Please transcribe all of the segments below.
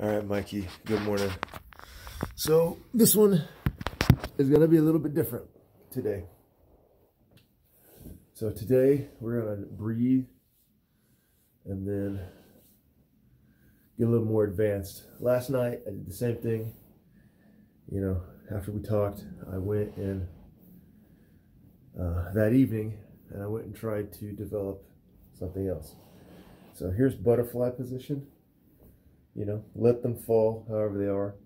All right, Mikey, good morning. So this one is gonna be a little bit different today. So today we're gonna breathe and then get a little more advanced. Last night I did the same thing. You know, after we talked, I went and that evening and I went and tried to develop something else. So here's butterfly position. You know, let them fall however they are.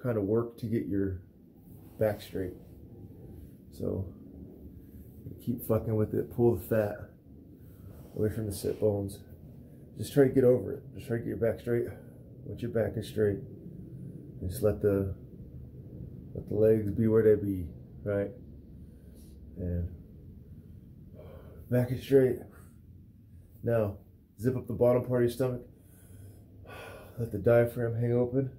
Kind of work to get your back straight. So keep fucking with it. Pull the fat away from the sit bones. Just try to get over it. Just try to get your back straight. Once your back is straight, just let the legs be where they be, right? And back is straight. Now zip up the bottom part of your stomach. Let the diaphragm hang open,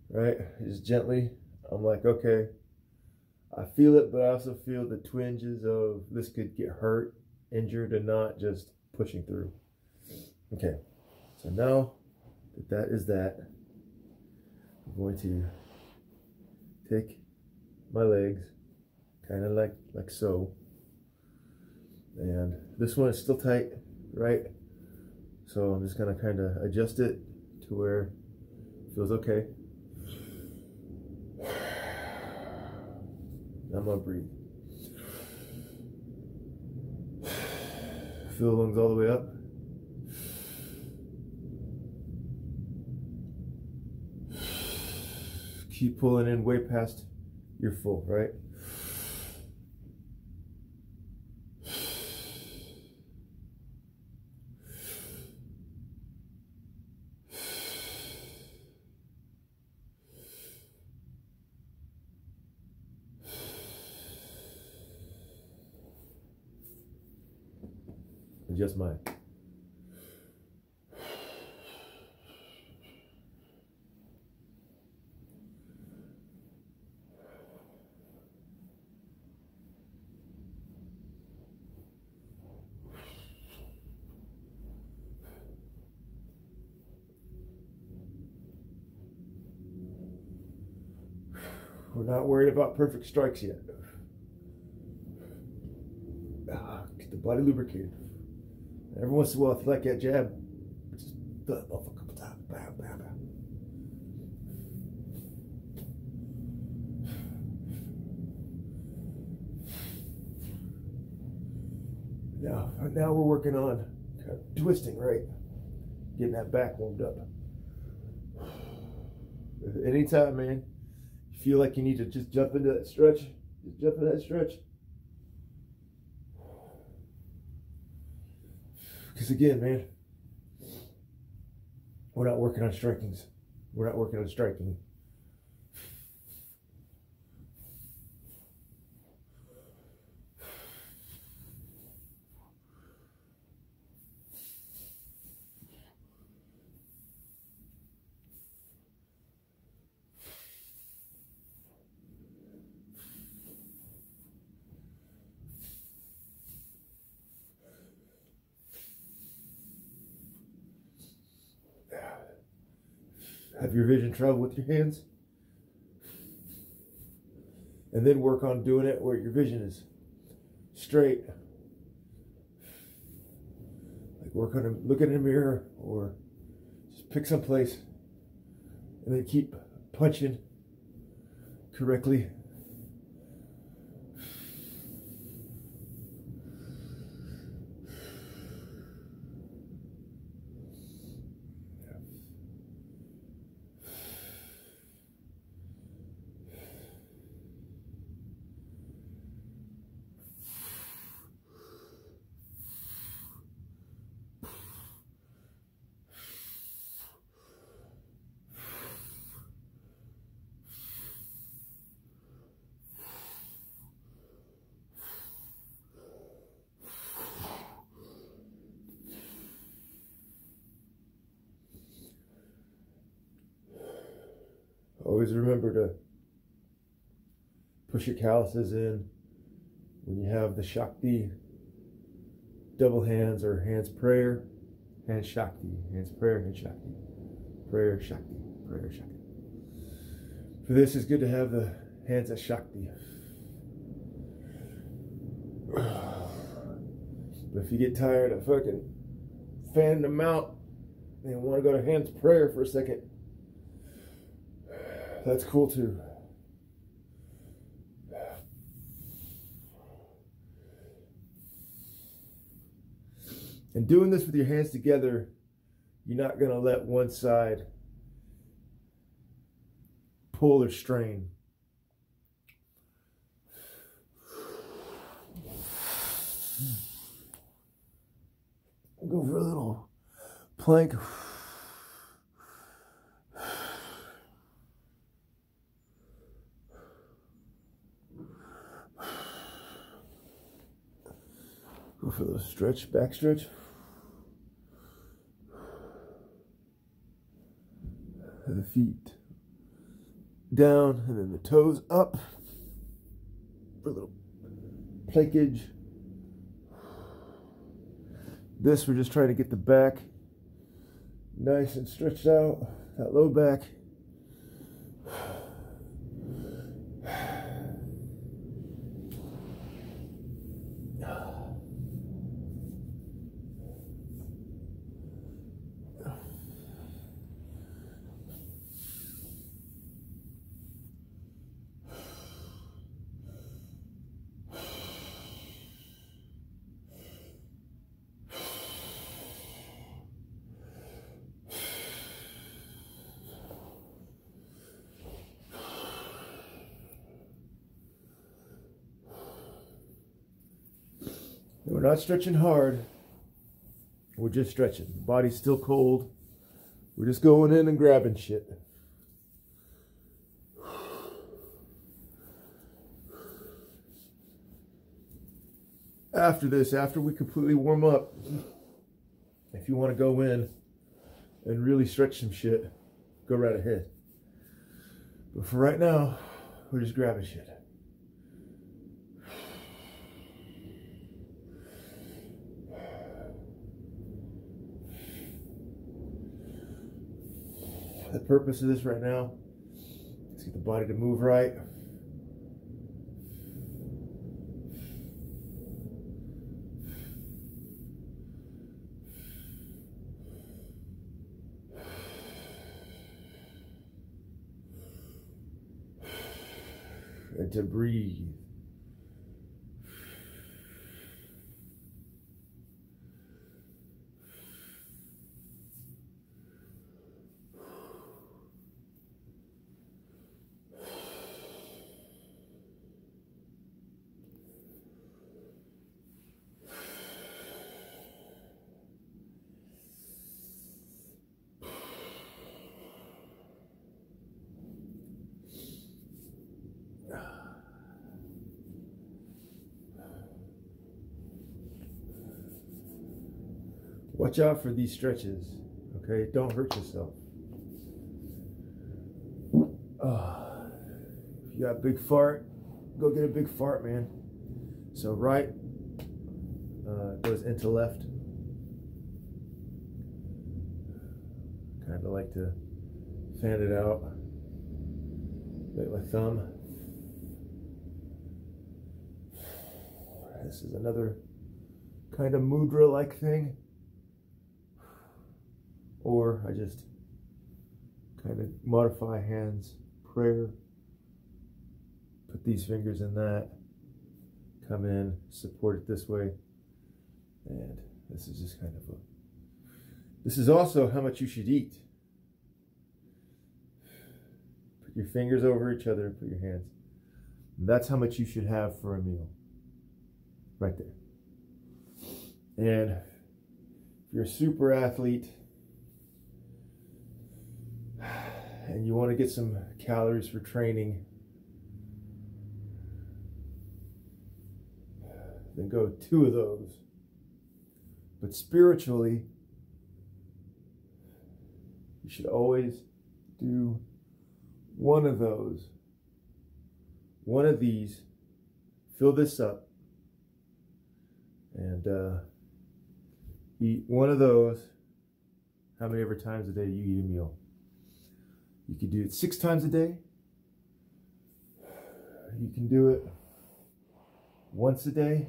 right? Just gently. I'm like, okay, I feel it, but I also feel the twinges of this could get hurt, injured, and not just pushing through. Okay, so now that is that, I'm going to take my legs, kind of like so, and this one is still tight, right? So I'm just gonna kind of adjust it to where it feels okay. Now I'm gonna breathe. Fill the lungs all the way up. Keep pulling in way past your full, right? Just mine. We're not worried about perfect strikes yet. Get the body lubricated. Every once in a while, if you like that jab, just throw it off a couple times. Bam, bam, bam. Now we're working on kind of twisting, right? Getting that back warmed up. Anytime, man, you feel like you need to just jump into that stretch, just jump into that stretch. Because again, man, we're not working on strikings. We're not working on striking. Have your vision travel with your hands, and then work on doing it where your vision is straight. Like work on looking in a mirror, or just pick some place and then keep punching correctly. Always remember to push your calluses in when you have the Shakti double hands or hands prayer, hands Shakti, hands prayer, hands Shakti. Prayer Shakti. Prayer Shakti. For this, it's good to have the hands of Shakti. But if you get tired of fucking fanning them out and want to go to hands prayer for a second, that's cool too. And doing this with your hands together, you're not going to let one side pull or strain. Go for a little plank. Go for a little stretch, back stretch. And the feet down, and then the toes up for a little plankage. This, we're just trying to get the back nice and stretched out, that low back. We're not stretching hard. We're just stretching. The body's still cold. We're just going in and grabbing shit. After this, after we completely warm up, if you want to go in and really stretch some shit, go right ahead. But for right now, we're just grabbing shit. The purpose of this right now is to get the body to move right. And to breathe. Watch out for these stretches, okay? Don't hurt yourself. If you got a big fart, go get a big fart, man. So right goes into left. Kind of like to fan it out. Like my thumb. This is another kind of mudra-like thing. Or I just kind of modify hands, prayer, put these fingers in that, come in, support it this way, and this is just kind of a, this is also how much you should eat. Put your fingers over each other and put your hands. And that's how much you should have for a meal, right there. And if you're a super athlete, and you want to get some calories for training, then go 2 of those. But spiritually, you should always do 1 of those. 1 of these, fill this up, and eat 1 of those how many ever times a day you eat a meal. You can do it 6 times a day. You can do it once a day.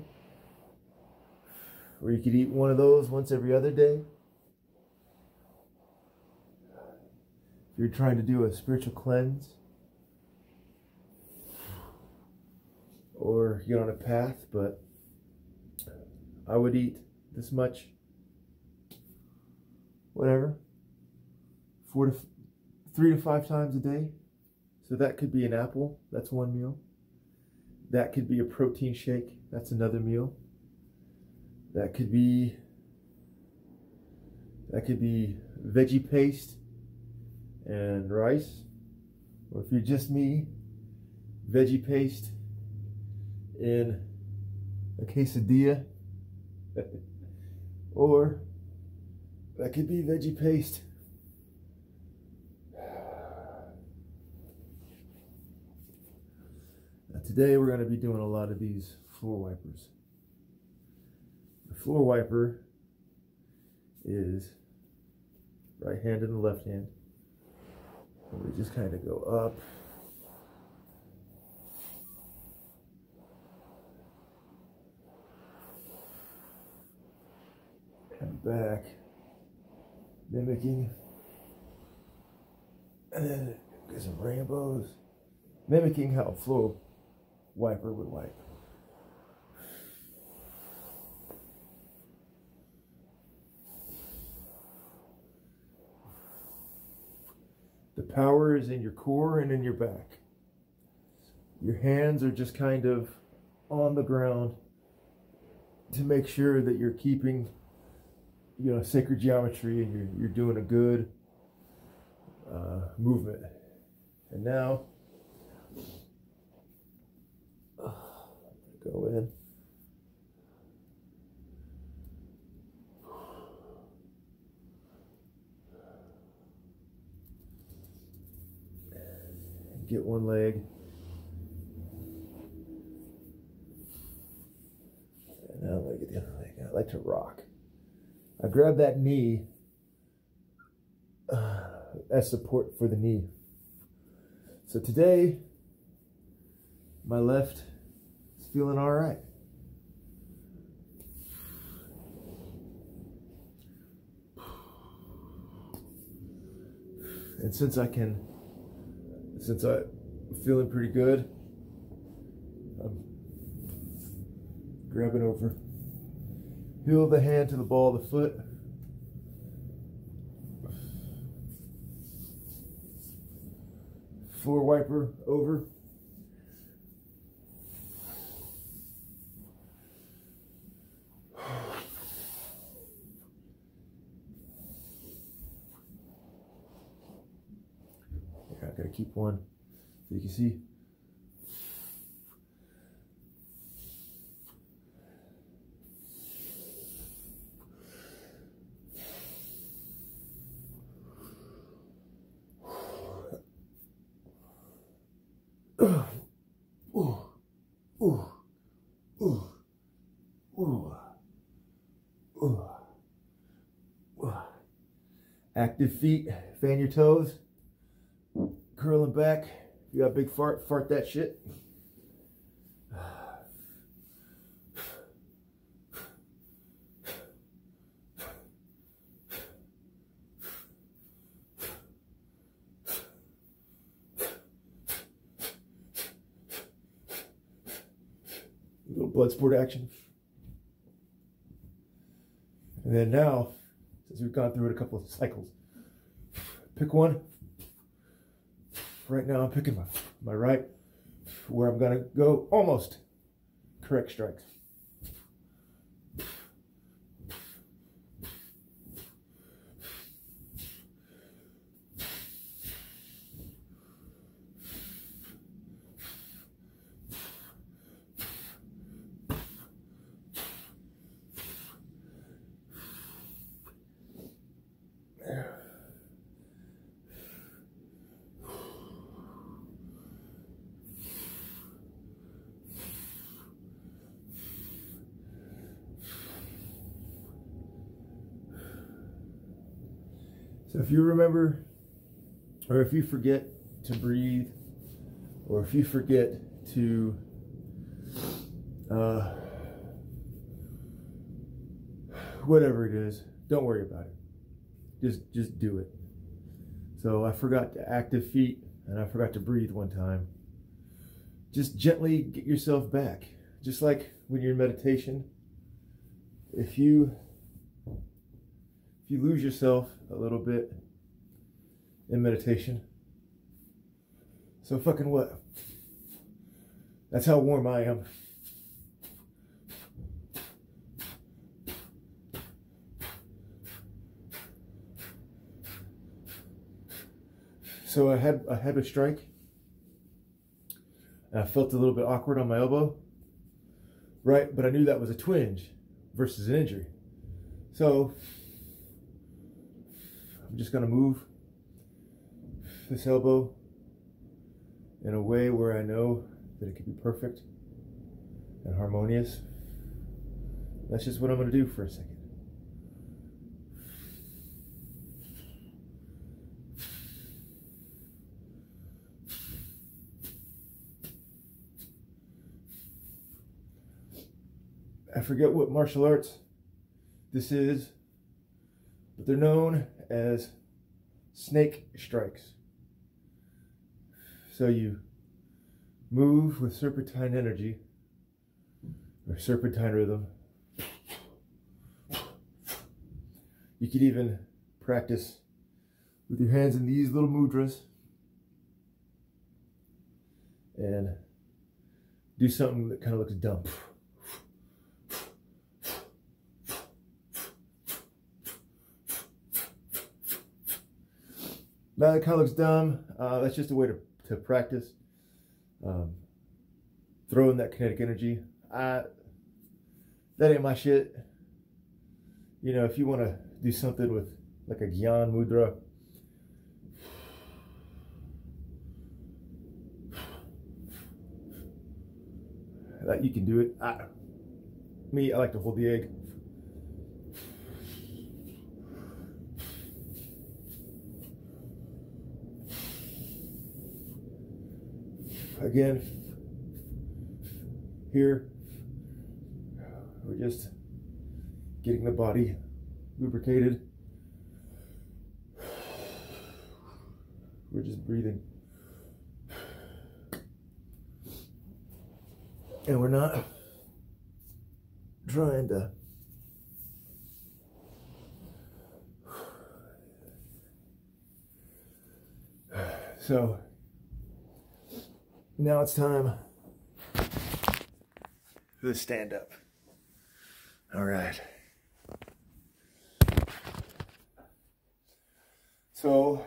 Or you could eat one of those once every other day. If you're trying to do a spiritual cleanse or get on a path, but I would eat this much, whatever, 3 to 5 times a day. So that could be an apple, that's one meal. That could be a protein shake, that's another meal. That could be veggie paste and rice. Or if you're just me, veggie paste in a quesadilla. Or that could be veggie paste now today we're going to be doing a lot of these floor wipers. The floor wiper is right hand and the left hand, and we just kind of go up and back, mimicking, and then get some rainbows, mimicking how a floor wiper would wipe. The power is in your core and in your back. Your hands are just kind of on the ground to make sure that you're keeping, you know, sacred geometry, and you're doing a good movement. And now, go in. Get one leg. And now I'm going to get the other leg. I like to rock. I grab that knee as support for the knee. So today, my left is feeling all right. And since I'm feeling pretty good, I'm grabbing over heel of the hand to the ball of the foot. Floor wiper over. I gotta keep one so you can see. Active feet, fan your toes, curling back. You got a big fart, fart that shit. A little blood sport action. And then now, since we've gone through it a couple of cycles, pick one. Right now I'm picking my right, where I'm gonna go almost correct strikes. So if you remember or if you forget to breathe, or if you forget to whatever it is, don't worry about it. Just do it. So I forgot to active feet and I forgot to breathe one time. Just gently get yourself back. Just like when you're in meditation, if you lose yourself a little bit in meditation, so fucking what? That's how warm I am. So I had a strike, and I felt a little bit awkward on my elbow, right? But I knew that was a twinge versus an injury. So I'm just gonna move this elbow in a way where I know that it can be perfect and harmonious. That's just what I'm gonna do for a second. I forget what martial arts this is, but they're known as snake strikes. So you move with serpentine energy, or serpentine rhythm. You could even practice with your hands in these little mudras and do something that kind of looks dumb. Now that kind of looks dumb. That's just a way to practice throwing that kinetic energy. That ain't my shit. You know, if you want to do something with like a Gyan Mudra, that you can do it. Me, I like to hold the egg. Again, here, we're just getting the body lubricated. We're just breathing. And we're not trying to so now it's time for the stand up. All right. So,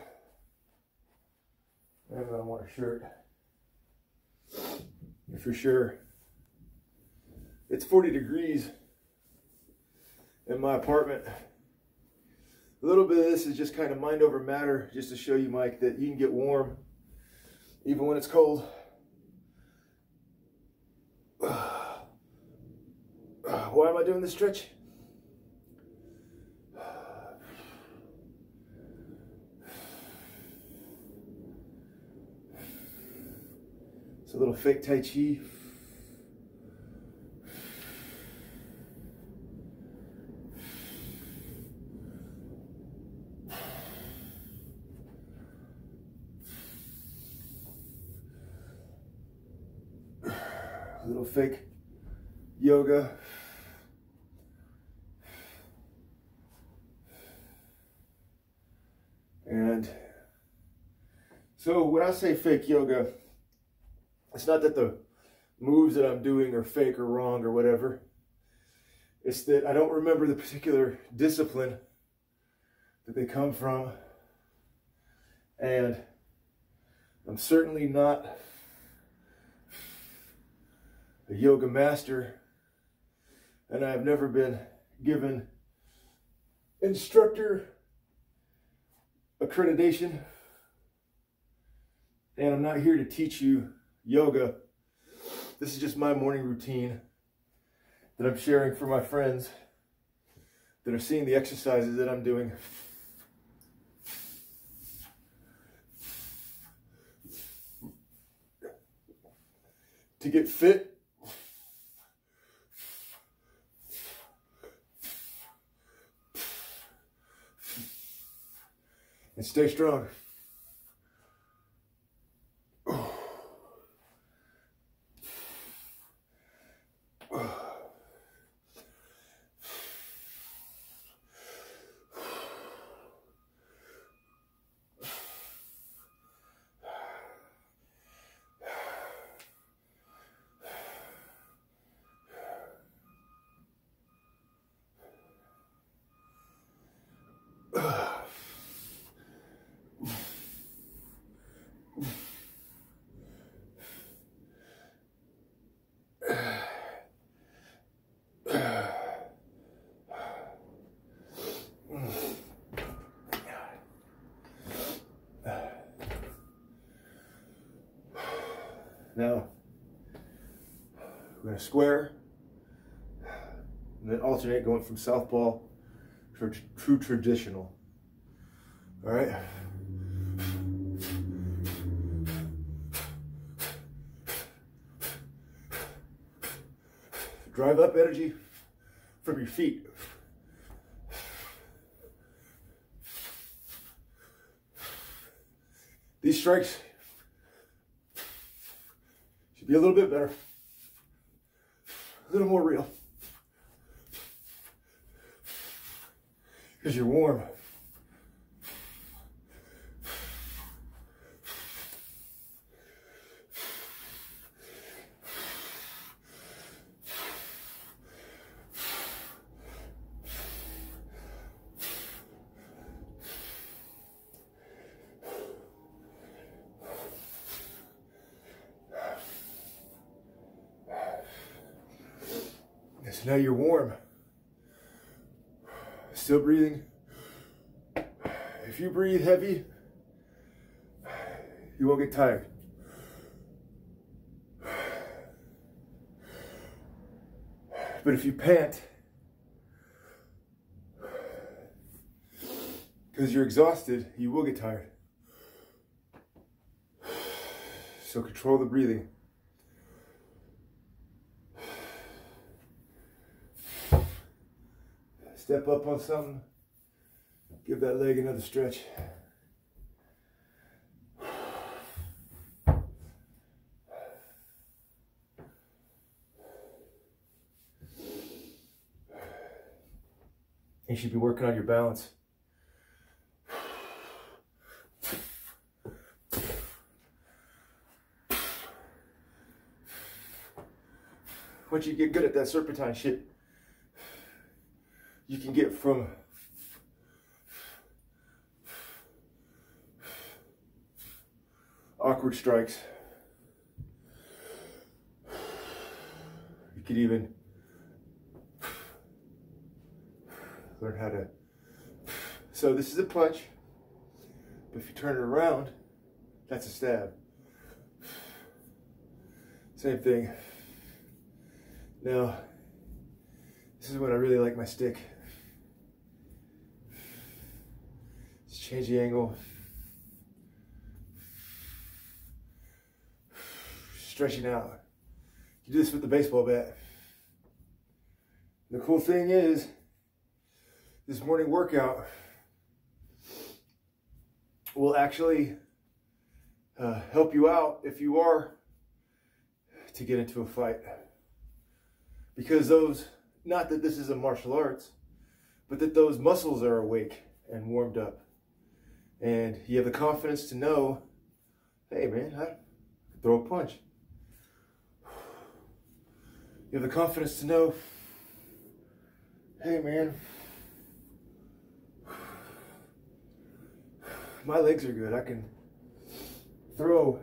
I want a shirt. And for sure, it's 40 degrees in my apartment. A little bit of this is just kind of mind over matter, just to show you, Mike, that you can get warm even when it's cold. Why am I doing this stretch? It's a little fake Tai Chi. A little fake yoga. And so when I say fake yoga, it's not that the moves that I'm doing are fake or wrong or whatever. It's that I don't remember the particular discipline that they come from. And I'm certainly not a yoga master. And I've never been given instructor accreditation, and I'm not here to teach you yoga. This is just my morning routine that I'm sharing for my friends that are seeing the exercises that I'm doing. to get fit. And stay strong. Now, we're going to square and then alternate going from southpaw to true traditional. All right. Drive up energy from your feet. These strikes should be a little bit better, a little more real, because you're warm. So now you're warm, still breathing. If you breathe heavy, you won't get tired. But if you pant, because you're exhausted, you will get tired. So control the breathing. Step up on something, give that leg another stretch. You should be working on your balance. Once you get good at that serpentine shit, you can get from awkward strikes. You could even learn how to. So this is a punch, but if you turn it around, that's a stab. Same thing. Now, this is when I really like my stick. Just change the angle. Stretching out. You do this with the baseball bat. The cool thing is, this morning workout will actually help you out if you are to get into a fight. Because those, not that this is a martial arts, but that those muscles are awake and warmed up. And you have the confidence to know, hey man, I can throw a punch. You have the confidence to know, hey man, my legs are good. I can throw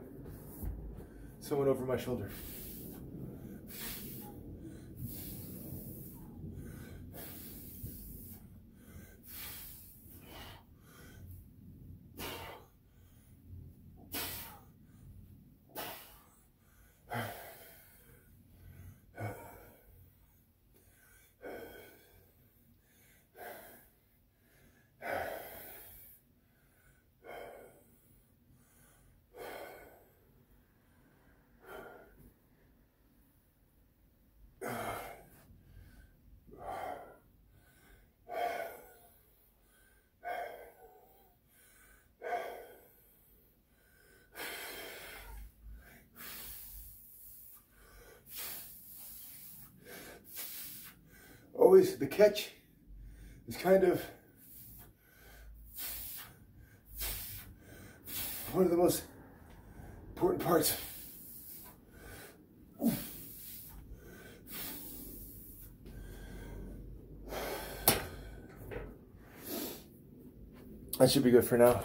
someone over my shoulder. always, the catch is kind of one of the most important parts. That should be good for now.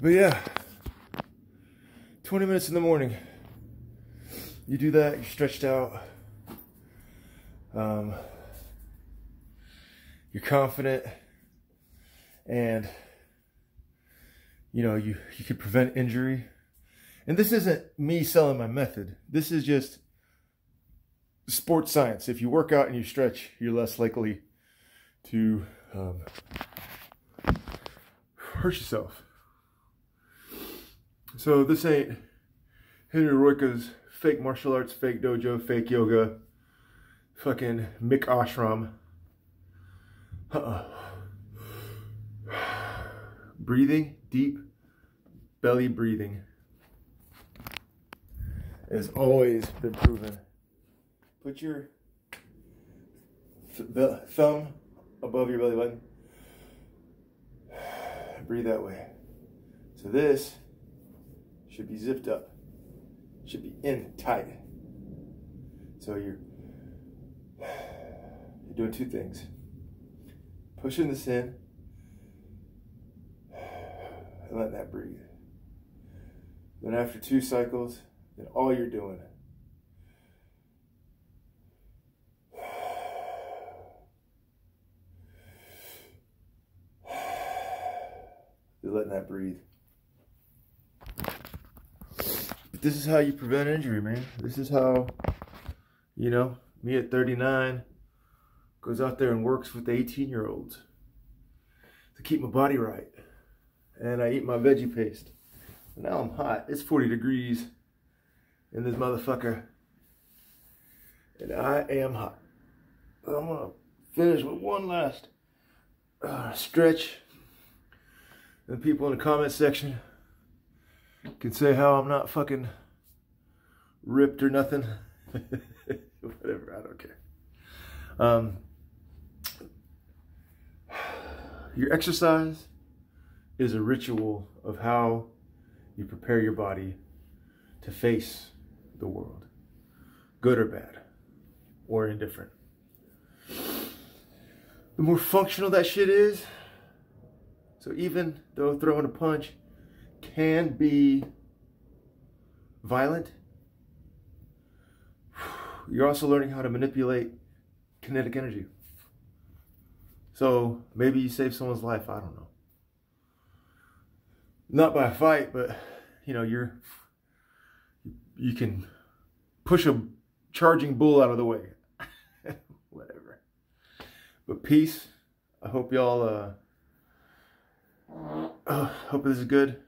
But yeah, 20 minutes in the morning. You do that, you're stretched out. You're confident, and you know you can prevent injury. And this isn't me selling my method. This is just sports science. If you work out and you stretch, you're less likely to hurt yourself. So this ain't Henry Royka's fake martial arts, fake dojo, fake yoga, fucking Mick Ashram. Breathing, deep belly breathing has always been proven. Put your thumb above your belly button. Breathe that way. So this should be zipped up. Should be in tight. So you're doing two things. Pushing this in and letting that breathe. Then after 2 cycles, then all you're doing is letting that breathe. But this is how you prevent injury, man. This is how, you know, me at 39 goes out there and works with the 18-year-olds to keep my body right. And I eat my veggie paste. Now I'm hot. It's 40 degrees in this motherfucker. And I am hot. I'm gonna finish with one last stretch. And people in the comment section can say how I'm not fucking ripped or nothing. Whatever, I don't care. Your exercise is a ritual of how you prepare your body to face the world, good or bad, or indifferent. The more functional that shit is, so even though throwing a punch can be violent, you're also learning how to manipulate kinetic energy. So maybe you save someone's life, I don't know. Not by a fight, but you know, you can push a charging bull out of the way. Whatever. But peace. I hope y'all hope this is good.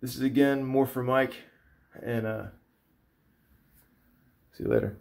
This is again more for Mike, and see you later.